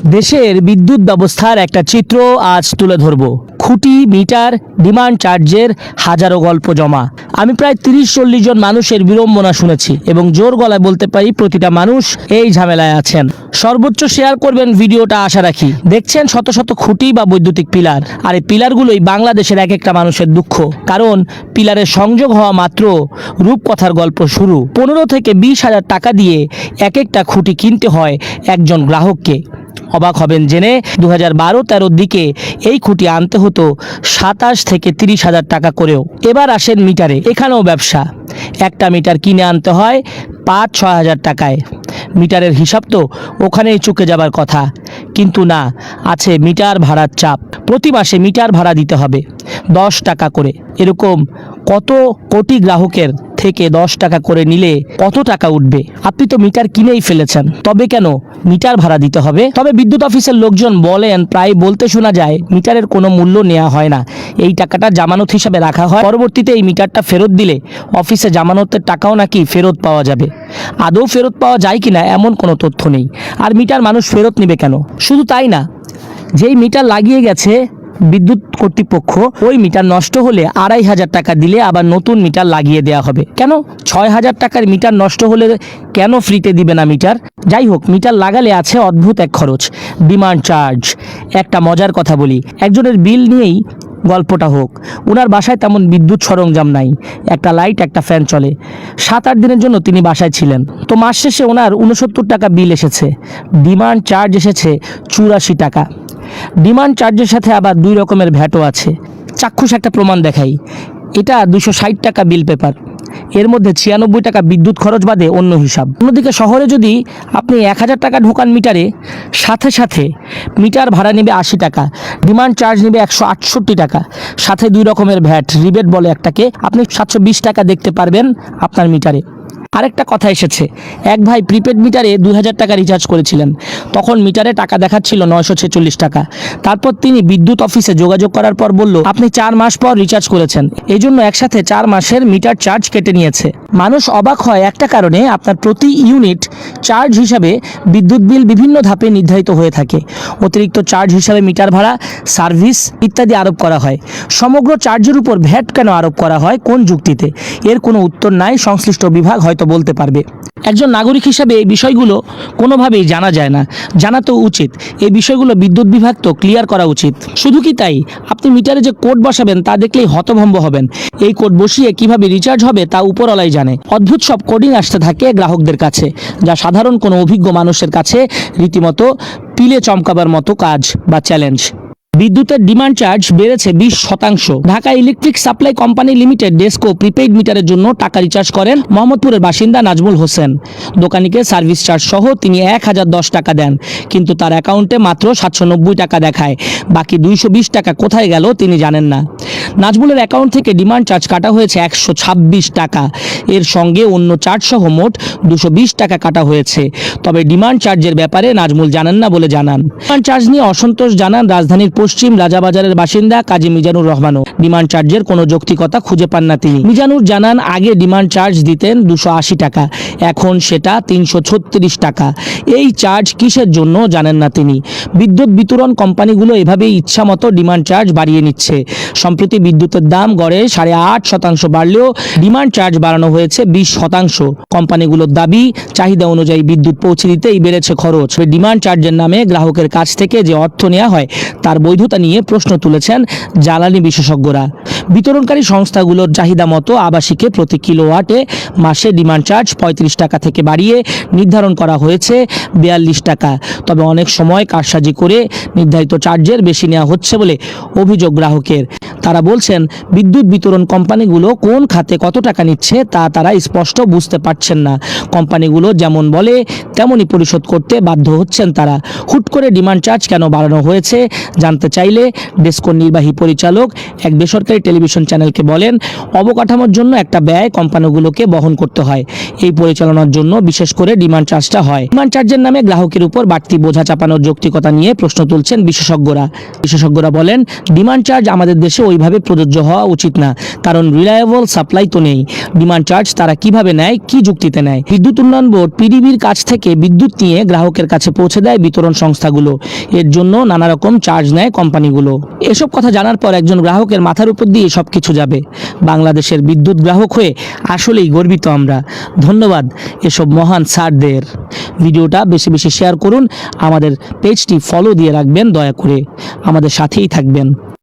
দেশের বিদ্যুৎ ব্যবস্থার একটা চিত্র আজ তুলে ধরব। খুঁটি, মিটার, ডিমান্ড চার্জের হাজারো গল্প জমা। আমি প্রায় 30-40 জন মানুষের বিড়ম্বনা শুনেছি এবং জোর গলায় বলতে পারি প্রতিটা মানুষ এই ঝামেলায় আছেন। সর্বোচ্চ শেয়ার করবেন ভিডিওটা আশা রাখি। দেখছেন শত শত খুঁটি বা বৈদ্যুতিক পিলার, আর এই পিলারগুলোই বাংলাদেশের এক একটা মানুষের দুঃখ। কারণ পিলারের সংযোগ হওয়া মাত্র রূপকথার গল্প শুরু। 15 থেকে 20 হাজার টাকা দিয়ে এক একটা খুঁটি কিনতে হয় একজন গ্রাহককে। অবাক হবেন জেনে 2012-13 দিকে এই খুঁটি আনতে হতো 27 থেকে 30 হাজার টাকা করেও। এবার আসেন মিটারে, এখানেও ব্যবসা। একটা মিটার কিনে আনতে হয় 5-6 হাজার টাকায়। মিটারের হিসাব তো ওখানেই চুকে যাবার কথা, কিন্তু না, আছে মিটার ভাড়ার চাপ। প্রতি মাসে মিটার ভাড়া দিতে হবে 10 টাকা করে। এরকম কত কোটি গ্রাহকের থেকে 10 টাকা করে নিলে কত টাকা উঠবে? আপনি তো মিটার কিনেই ফেলেছেন, তবে কেন মিটার ভাড়া দিতে হবে? তবে বিদ্যুৎ অফিসের লোকজন বলেন, প্রায় বলতে শোনা যায়, মিটারের কোনো মূল্য নেওয়া হয় না, এই টাকাটা জামানত হিসাবে রাখা হয়। পরবর্তীতে এই মিটারটা ফেরত দিলে অফিসে জামানতের টাকাও নাকি ফেরত পাওয়া যাবে। আদৌ ফেরত পাওয়া যায় কিনা এমন কোনো তথ্য নেই। আর মিটার মানুষ ফেরত নেবে কেন? শুধু তাই না, যেই মিটার লাগিয়ে গেছে বিদ্যুৎ কর্তৃপক্ষ, ওই মিটার নষ্ট হলে 2,500 টাকা দিলে আবার নতুন মিটার লাগিয়ে দেওয়া হবে। কেন 6,000 টাকার মিটার নষ্ট হলে কেন ফ্রিতে দিবে না মিটার? যাই হোক, মিটার লাগালে আছে অদ্ভুত এক খরচ, ডিমান্ড চার্জ। একটা মজার কথা বলি, একজনের বিল নিয়েই গল্পটা হোক। ওনার বাসায় তেমন বিদ্যুৎ সরঞ্জাম নাই, একটা লাইট, একটা ফ্যান চলে। 7-8 দিনের জন্য তিনি বাসায় ছিলেন। তো মাস শেষে ওনার 69 টাকা বিল এসেছে, ডিমান্ড চার্জ এসেছে 84 টাকা। ডিমান্ড চার্জের সাথে আবার 2 রকমের ভ্যাটও আছে। চাক্ষুষ একটা প্রমাণ দেখাই, এটা 260 টাকা বিল পেপার, এর মধ্যে 96 টাকা বিদ্যুৎ খরচ বাদে অন্য হিসাব। অন্যদিকে শহরে যদি আপনি 1000 টাকা ঢোকান মিটারে, সাথে সাথে মিটার ভাড়া নেবে 80 টাকা, ডিমান্ড চার্জ নেবে 168 টাকা, সাথে 2 রকমের ভ্যাট, রিবেট বলে একটাকে, আপনি 720 টাকা দেখতে পারবেন আপনার মিটারে। আরেকটা কথা এসেছে, এক ভাই প্রিপেড মিটারে 2000 টাকা রিচার্জ করেছিলেন, তখন মিটারে টাকা দেখাচ্ছিল 946 টাকা। তারপর তিনি বিদ্যুৎ অফিসে যোগাযোগ করার পর বলল, আপনি 4 মাস পর রিচার্জ করেছেন, এই জন্য একসাথে 4 মাসের মিটার চার্জ কেটে নিয়েছে। মানুষ অবাক হয় একটা কারণে, আপনার প্রতি ইউনিট চার্জ হিসাবে বিদ্যুৎ বিল বিভিন্ন ধাপে নির্ধারিত হয়ে থাকে। অতিরিক্ত চার্জ হিসাবে মিটার ভাড়া, সার্ভিস ইত্যাদি আরোপ করা হয়। সমগ্র চার্জের উপর ভ্যাট কেন আরোপ করা হয়, কোন যুক্তিতে? এর কোনো উত্তর নাই, সংশ্লিষ্ট বিভাগ হয়তো বলতে পারবে। একজন নাগরিক হিসাবে এই বিষয়গুলো কোনোভাবেই জানা যায় না, জানা তো উচিত। এই বিষয়গুলো বিদ্যুৎ বিভাগ তো ক্লিয়ার করা উচিত। শুধু কি তাই, আপনি মিটারে যে কোড বসাবেন তা দেখলেই হতভম্ব হবেন। এই কোড বসিয়ে কিভাবে রিচার্জ হবে তা উপরওয়ালাই জানে। অদ্ভুত সব কোডিং আসতে থাকে গ্রাহকদের কাছে, যা সাধারণ কোনো অভিজ্ঞ মানুষের কাছে রীতিমতো পিলে চমকাবার মতো কাজ বা চ্যালেঞ্জ। বিদ্যুতের ডিমান্ড চার্জ বেড়েছে 20%। Dhaka electric supply company limited DESCO prepaid মিটারের জন্য টাকা রিচার্জ করেন মোহাম্মদপুরের বাসিন্দা নাজমুল হোসেন। দোকানিকে সার্ভিস চার্জ সহ তিনি 1010 টাকা দেন, কিন্তু তার অ্যাকাউন্টে মাত্র 790 টাকা দেখায়। বাকি 220 টাকা কোথায় গেল তিনি জানেন না। নাজমুলের অ্যাকাউন্ট থেকে ডিমান্ড চার্জ কাটা হয়েছে 126 টাকা, এর সঙ্গে অন্য চার্জ সহ মোট 220 টাকা কাটা হয়েছে। তবে ডিমান্ড চার্জের ব্যাপারে নাজমুল জানেন না বলে জানান। ডিমান্ড চার্জ নিয়ে অসন্তোষ জানান রাজধানীর পশ্চিম রাজাবাজারের বাসিন্দা কাজী মিজানুর রহমানও। ডিমান্ড চার্জের কোনো যৌক্তিকতা খুঁজে পান না তিনি। মিজানুর জানান, আগে ডিমান্ড চার্জ দিতেন 280 টাকা, এখন সেটা 336 টাকা। এই চার্জ কিসের জন্য জানেন না তিনি। বিদ্যুৎ বিতরণ কোম্পানিগুলো এভাবেই ইচ্ছামতো ডিমান্ড চার্জ বাড়িয়ে নিচ্ছে। সম্প্রতি বিদ্যুতের দাম গড়ে 8.5% বাড়লেও ডিমান্ড চার্জ বাড়ানো হয়েছে 20%। কোম্পানিগুলোর দাবি, চাহিদা অনুযায়ী বিদ্যুৎ পৌঁছে দিতেই বেড়েছে খরচ। ডিমান্ড চার্জের নামে গ্রাহকের কাছ থেকে যে অর্থ নেওয়া হয় তার বৈধতা নিয়ে প্রশ্ন তুলেছেন জ্বালানি বিশেষজ্ঞরা। বিতরণকারী সংস্থাগুলোর চাহিদা মতো আবাসিকে প্রতি কিলোওয়াটে মাসে ডিমান্ড চার্জ 35 টাকা থেকে বাড়িয়ে নির্ধারণ করা হয়েছে 42 টাকা। তবে অনেক সময় কারসাজি করে নির্ধারিত চার্জের বেশি নেওয়া হচ্ছে বলে অভিযোগ গ্রাহকের। তারা বলছেন, বিদ্যুৎ বিতরণ কোম্পানিগুলো কোন খাতে কত টাকা নিচ্ছে তা তারা স্পষ্ট বুঝতে পারছেন না। কোম্পানিগুলো যেমন বলে তেমনই পরিশোধ করতে বাধ্য হচ্ছেন তারা। হুট করে ডিমান্ড চার্জ কেন বাড়ানো হয়েছে জানতে চাইলে ডেসকোর নির্বাহী পরিচালক এক বেসরকারি টেলিভিশন চ্যানেলকে বলেন, অবকাঠামোর জন্য একটা ব্যয় কোম্পানিগুলোকে বহন করতে হয়। এই পরিচালনার জন্য বিশেষ করে ডিমান্ড চার্জটা হয়। ডিমান্ড চার্জের নামে গ্রাহকের উপর বাড়তি বোঝা চাপানোর যৌক্তিকতা নিয়ে প্রশ্ন তুলছেন বিশেষজ্ঞরা বলেন, ডিমান্ড চার্জ আমাদের দেশে ওইভাবে প্রযোজ্য হওয়া উচিত না, কারণ রিলায়েবল সাপ্লাই তো নেই। ডিমান্ড চার্জ তারা কিভাবে নেয়, কি যুক্তিতে নেয়? বিদ্যুৎ উন্নয়ন বোর্ড পিডিবির কাছ থেকে বিদ্যুৎ নিয়ে গ্রাহকের কাছে পৌঁছে দেয় বিতরণ সংস্থাগুলো। এর জন্য নানা রকম চার্জ নেয় কোম্পানিগুলো। এসব কথা জানার পর একজন গ্রাহকের মাথার উপর দিয়ে সবকিছু যাবে। বাংলাদেশের বিদ্যুৎ গ্রাহক হয়ে আসলেই গর্বিত আমরা। ধন্যবাদ এসব মহান স্যারদের। ভিডিওটা বেশি বেশি শেয়ার করুন, আমাদের পেজটি ফলো দিয়ে রাখবেন দয়া করে, আমাদের সাথেই থাকবেন।